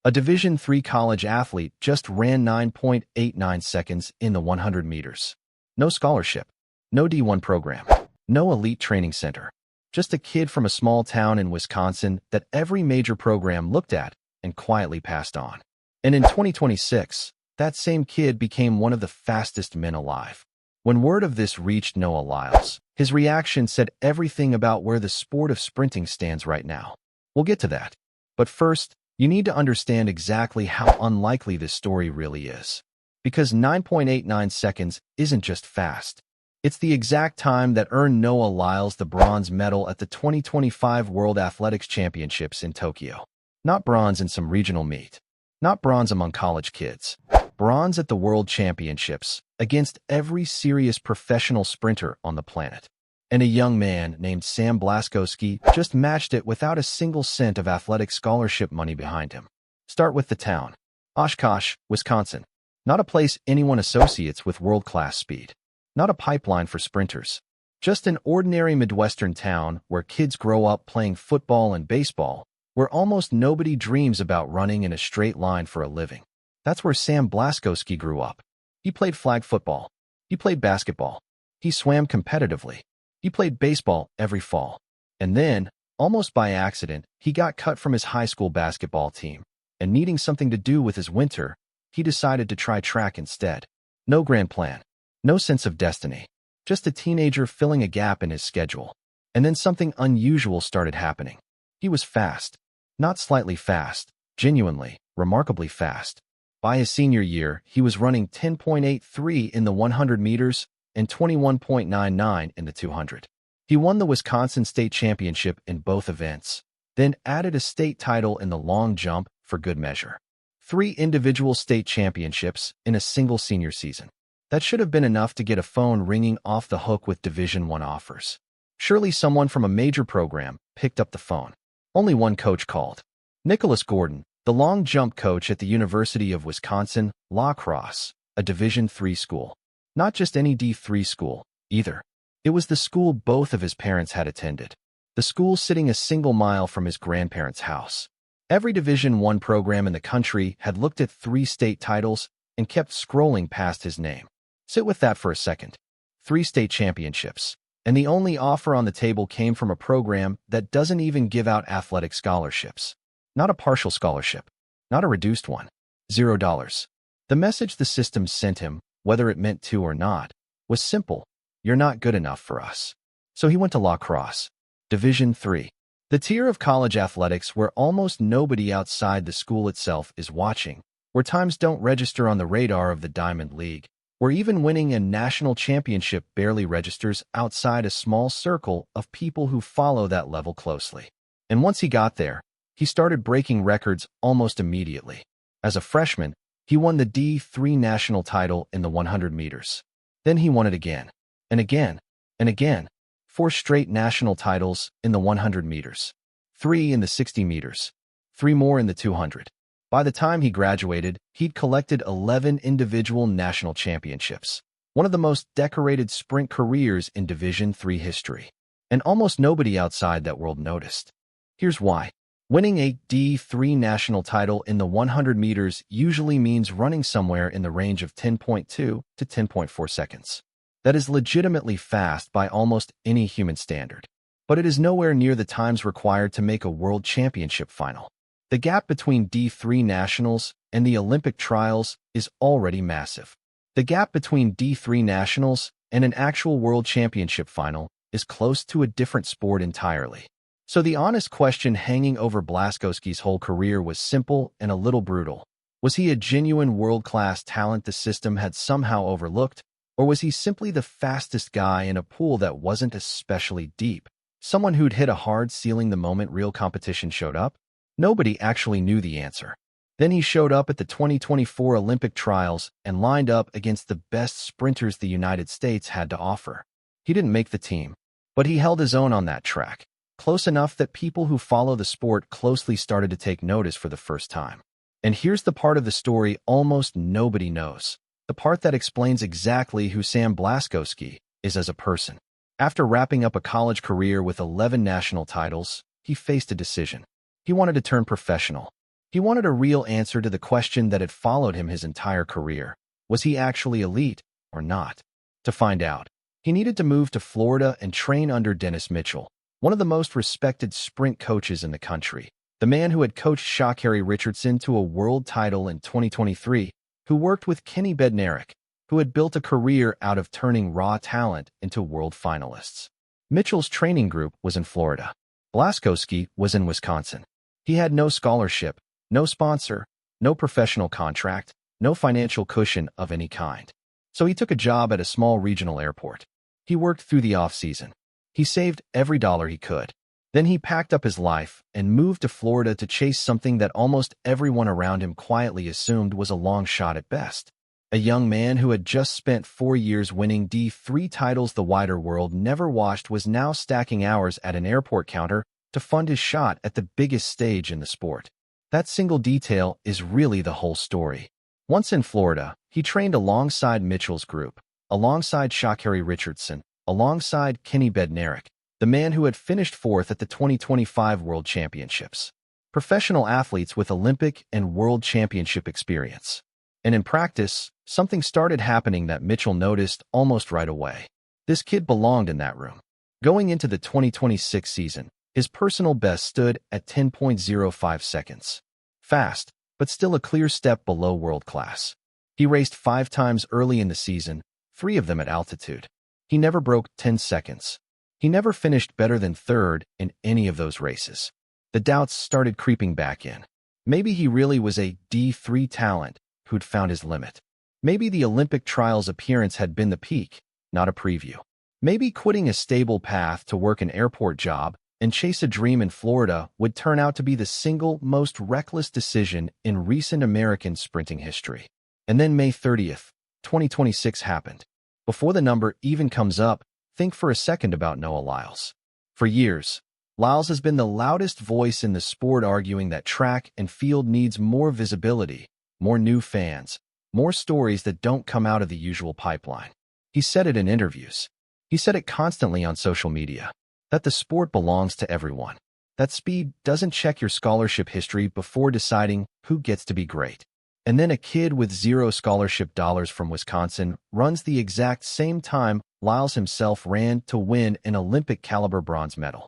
A Division III college athlete just ran 9.89 seconds in the 100 meters. No scholarship, no D1 program, no elite training center. Just a kid from a small town in Wisconsin that every major program looked at and quietly passed on. And in 2026, that same kid became one of the fastest men alive. When word of this reached Noah Lyles, his reaction said everything about where the sport of sprinting stands right now. We'll get to that. But first, you need to understand exactly how unlikely this story really is. Because 9.89 seconds isn't just fast. It's the exact time that earned Noah Lyles the bronze medal at the 2025 World Athletics Championships in Tokyo. Not bronze in some regional meet. Not bronze among college kids. Bronze at the World Championships against every serious professional sprinter on the planet. And a young man named Sam Blaskowski just matched it without a single cent of athletic scholarship money behind him. Start with the town. Oshkosh, Wisconsin. Not a place anyone associates with world-class speed. Not a pipeline for sprinters. Just an ordinary Midwestern town where kids grow up playing football and baseball, where almost nobody dreams about running in a straight line for a living. That's where Sam Blaskowski grew up. He played flag football. He played basketball. He swam competitively. He played baseball every fall. And then, almost by accident, he got cut from his high school basketball team. And needing something to do with his winter, he decided to try track instead. No grand plan. No sense of destiny. Just a teenager filling a gap in his schedule. And then something unusual started happening. He was fast. Not slightly fast. Genuinely, remarkably fast. By his senior year, he was running 10.83 in the 100 meters and 21.99 in the 200. He won the Wisconsin State Championship in both events, then added a state title in the long jump for good measure. 3 individual state championships in a single senior season. That should have been enough to get a phone ringing off the hook with Division I offers. Surely someone from a major program picked up the phone. Only one coach called. Nicholas Gordon, the long jump coach at the University of Wisconsin, La Crosse, a Division III school. Not just any D3 school, either. It was the school both of his parents had attended. The school sitting a single mile from his grandparents' house. Every Division I program in the country had looked at 3 state titles and kept scrolling past his name. Sit with that for a second. 3 state championships. And the only offer on the table came from a program that doesn't even give out athletic scholarships. Not a partial scholarship. Not a reduced one. $0. The message the system sent him, whether it meant to or not, was simple. You're not good enough for us. So he went to La Crosse. Division III. The tier of college athletics where almost nobody outside the school itself is watching, where times don't register on the radar of the Diamond League, where even winning a national championship barely registers outside a small circle of people who follow that level closely. And once he got there, he started breaking records almost immediately. As a freshman, he won the D3 national title in the 100 meters. Then he won it again, and again, and again. 4 straight national titles in the 100 meters. 3 in the 60 meters. 3 more in the 200. By the time he graduated, he'd collected 11 individual national championships. One of the most decorated sprint careers in Division III history. And almost nobody outside that world noticed. Here's why. Winning a D3 national title in the 100 meters usually means running somewhere in the range of 10.2 to 10.4 seconds. That is legitimately fast by almost any human standard. But it is nowhere near the times required to make a world championship final. The gap between D3 nationals and the Olympic trials is already massive. The gap between D3 nationals and an actual world championship final is close to a different sport entirely. So the honest question hanging over Blaskowski's whole career was simple and a little brutal. Was he a genuine world-class talent the system had somehow overlooked, or was he simply the fastest guy in a pool that wasn't especially deep? Someone who'd hit a hard ceiling the moment real competition showed up? Nobody actually knew the answer. Then he showed up at the 2024 Olympic trials and lined up against the best sprinters the United States had to offer. He didn't make the team, but he held his own on that track. Close enough that people who follow the sport closely started to take notice for the first time. And here's the part of the story almost nobody knows. The part that explains exactly who Sam Blaskowski is as a person. After wrapping up a college career with 11 national titles, he faced a decision. He wanted to turn professional. He wanted a real answer to the question that had followed him his entire career. Was he actually elite or not? To find out, he needed to move to Florida and train under Dennis Mitchell, one of the most respected sprint coaches in the country. The man who had coached Sha'Carri Richardson to a world title in 2023, who worked with Kenny Bednarik, who had built a career out of turning raw talent into world finalists. Mitchell's training group was in Florida. Blaskowski was in Wisconsin. He had no scholarship, no sponsor, no professional contract, no financial cushion of any kind. So he took a job at a small regional airport. He worked through the off-season. He saved every dollar he could. Then he packed up his life and moved to Florida to chase something that almost everyone around him quietly assumed was a long shot at best. A young man who had just spent 4 years winning D3 titles the wider world never watched was now stacking hours at an airport counter to fund his shot at the biggest stage in the sport. That single detail is really the whole story. Once in Florida, he trained alongside Mitchell's group, alongside Sha'Carri Richardson, alongside Kenny Bednarik, the man who had finished fourth at the 2025 World Championships. Professional athletes with Olympic and World Championship experience. And in practice, something started happening that Mitchell noticed almost right away. This kid belonged in that room. Going into the 2026 season, his personal best stood at 10.05 seconds. Fast, but still a clear step below world class. He raced 5 times early in the season, 3 of them at altitude. He never broke 10 seconds. He never finished better than third in any of those races. The doubts started creeping back in. Maybe he really was a D3 talent who'd found his limit. Maybe the Olympic trials appearance had been the peak, not a preview. Maybe quitting a stable path to work an airport job and chase a dream in Florida would turn out to be the single most reckless decision in recent American sprinting history. And then May 30th, 2026 happened. Before the number even comes up, think for a second about Noah Lyles. For years, Lyles has been the loudest voice in the sport arguing that track and field needs more visibility, more new fans, more stories that don't come out of the usual pipeline. He said it in interviews. He said it constantly on social media. That the sport belongs to everyone. That speed doesn't check your scholarship history before deciding who gets to be great. And then a kid with 0 scholarship dollars from Wisconsin runs the exact same time Lyles himself ran to win an Olympic-caliber bronze medal.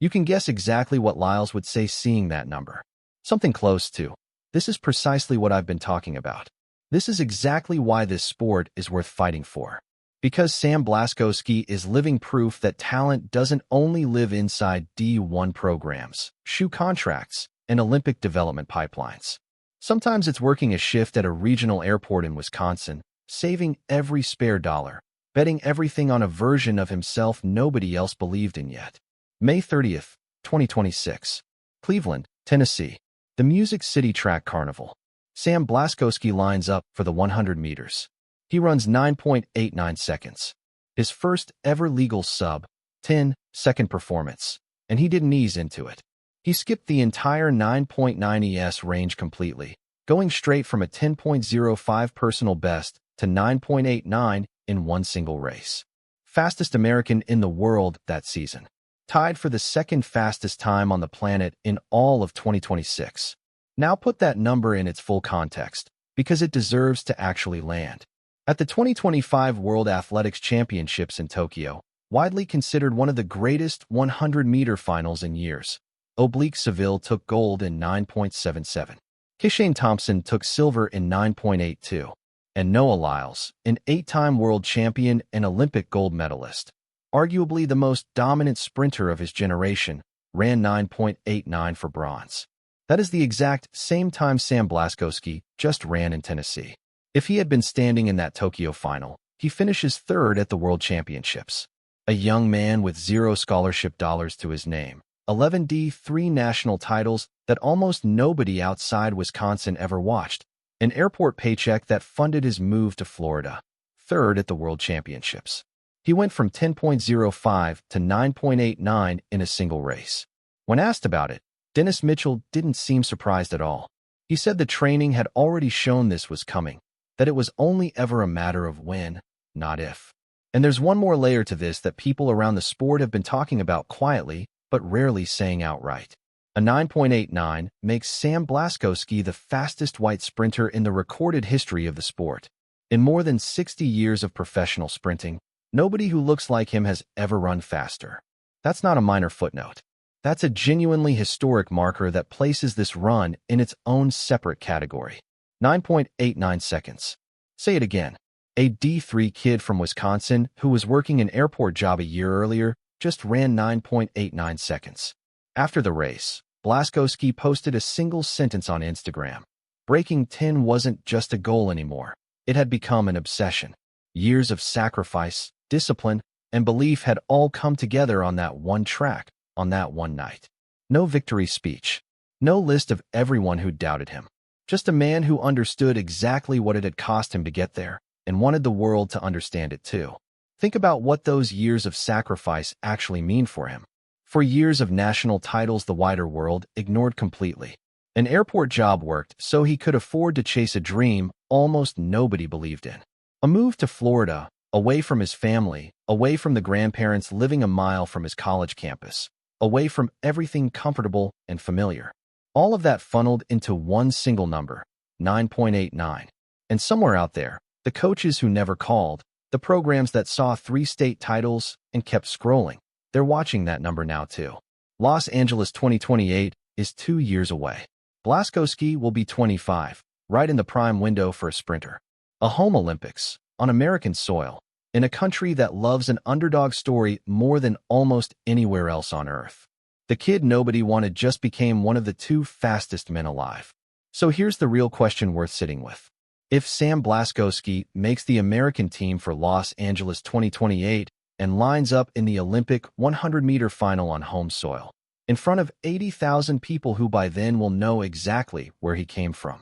You can guess exactly what Lyles would say seeing that number. Something close to, "This is precisely what I've been talking about. This is exactly why this sport is worth fighting for." Because Sam Blaskowski is living proof that talent doesn't only live inside D1 programs, shoe contracts, and Olympic development pipelines. Sometimes it's working a shift at a regional airport in Wisconsin, saving every spare dollar, betting everything on a version of himself nobody else believed in yet. May 30th, 2026. Cleveland, Tennessee. The Music City Track Carnival. Sam Blaskowski lines up for the 100 meters. He runs 9.89 seconds. His first ever legal sub-10-second performance, and he didn't ease into it. He skipped the entire 9.9 ES range completely, going straight from a 10.05 personal best to 9.89 in one single race. Fastest American in the world that season. Tied for the second fastest time on the planet in all of 2026. Now put that number in its full context, because it deserves to actually land. At the 2025 World Athletics Championships in Tokyo, widely considered one of the greatest 100-meter finals in years, Seville took gold in 9.77. Kishane Thompson took silver in 9.82. And Noah Lyles, an 8-time world champion and Olympic gold medalist, arguably the most dominant sprinter of his generation, ran 9.89 for bronze. That is the exact same time Sam Blaskowski just ran in Tennessee. If he had been standing in that Tokyo final, he finishes third at the World Championships. A young man with 0 scholarship dollars to his name, 11 D3 national titles that almost nobody outside Wisconsin ever watched, an airport paycheck that funded his move to Florida, third at the World Championships. He went from 10.05 to 9.89 in a single race. When asked about it, Dennis Mitchell didn't seem surprised at all. He said the training had already shown this was coming, that it was only ever a matter of when, not if. And there's one more layer to this that people around the sport have been talking about quietly, but rarely saying outright. A 9.89 makes Sam Blaskowski the fastest white sprinter in the recorded history of the sport. In more than 60 years of professional sprinting, nobody who looks like him has ever run faster. That's not a minor footnote. That's a genuinely historic marker that places this run in its own separate category. 9.89 seconds. Say it again. A D3 kid from Wisconsin who was working an airport job a year earlier just ran 9.89 seconds. After the race, Blaskowski posted a single sentence on Instagram. Breaking 10 wasn't just a goal anymore. It had become an obsession. Years of sacrifice, discipline, and belief had all come together on that one track, on that one night. No victory speech. No list of everyone who doubted him. Just a man who understood exactly what it had cost him to get there, and wanted the world to understand it too. Think about what those years of sacrifice actually mean for him. For years of national titles the wider world ignored completely. An airport job worked so he could afford to chase a dream almost nobody believed in. A move to Florida, away from his family, away from the grandparents living a mile from his college campus, away from everything comfortable and familiar. All of that funneled into one single number, 9.89. And somewhere out there, the coaches who never called, the programs that saw 3 state titles and kept scrolling, they're watching that number now too. Los Angeles 2028 is 2 years away. Blaskowski will be 25, right in the prime window for a sprinter. A home Olympics, on American soil, in a country that loves an underdog story more than almost anywhere else on Earth. The kid nobody wanted just became one of the 2 fastest men alive. So here's the real question worth sitting with. If Sam Blaskowski makes the American team for Los Angeles 2028 and lines up in the Olympic 100-meter final on home soil, in front of 80,000 people who by then will know exactly where he came from,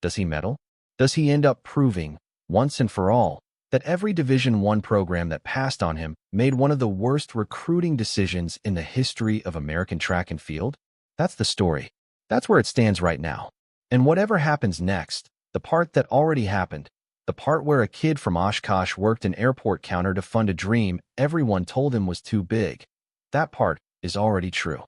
does he medal? Does he end up proving, once and for all, that every Division I program that passed on him made one of the worst recruiting decisions in the history of American track and field? That's the story. That's where it stands right now. And whatever happens next, the part that already happened, the part where a kid from Oshkosh worked an airport counter to fund a dream everyone told him was too big, that part is already true.